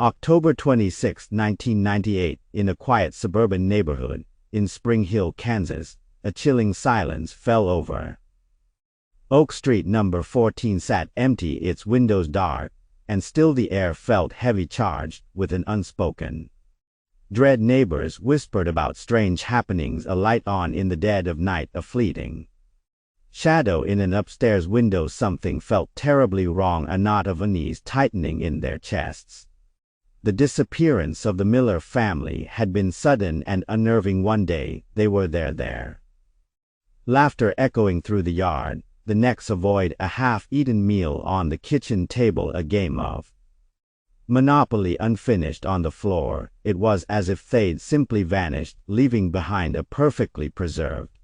October 26, 1998, in a quiet suburban neighborhood in Spring Hill, Kansas, a chilling silence fell over. Oak Street number 14 sat empty, its windows dark, and still the air felt heavy, charged with an unspoken dread. Neighbors whispered about strange happenings, a light on in the dead of night, a fleeting shadow in an upstairs window. Something felt terribly wrong, a knot of unease tightening in their chests. The disappearance of the Miller family had been sudden and unnerving. One day, they were there. Laughter echoing through the yard, the next a void, a half-eaten meal on the kitchen table, a game of Monopoly unfinished on the floor. It was as if they'd simply vanished, leaving behind a perfectly preserved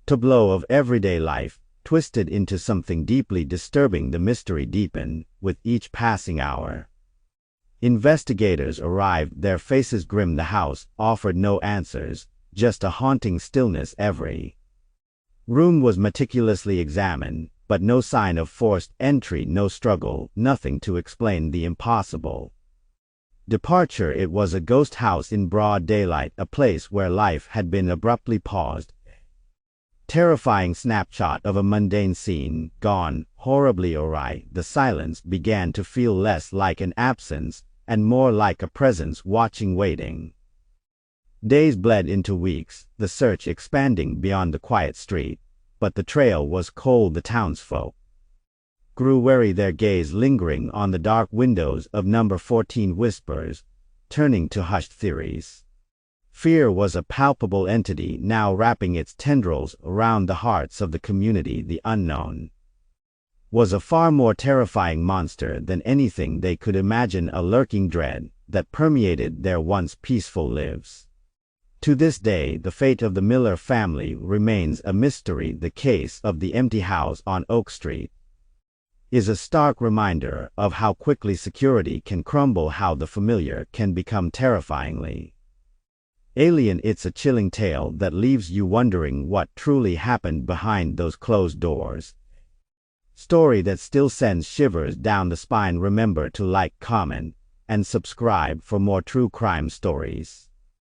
tableau of everyday life, twisted into something deeply disturbing. The mystery deepened with each passing hour. Investigators arrived, their faces grim. The house offered no answers, just a haunting stillness. Every room was meticulously examined, but no sign of forced entry, no struggle, nothing to explain the impossible departure. It was a ghost house in broad daylight, a place where life had been abruptly paused. Terrifying snapshot of a mundane scene, gone horribly awry. The silence began to feel less like an absence and more like a presence, watching, waiting. Days bled into weeks, the search expanding beyond the quiet street, but the trail was cold. The townsfolk grew wary, their gaze lingering on the dark windows of number 14, whispers turning to hushed theories. Fear was a palpable entity, now wrapping its tendrils around the hearts of the community. The unknown was a far more terrifying monster than anything they could imagine, a lurking dread that permeated their once peaceful lives. To this day, the fate of the Miller family remains a mystery. The case of the empty house on Oak Street is a stark reminder of how quickly security can crumble, how the familiar can become terrifyingly alien. It's a chilling tale that leaves you wondering what truly happened behind those closed doors. Story that still sends shivers down the spine. Remember to like, comment, and subscribe for more true crime stories.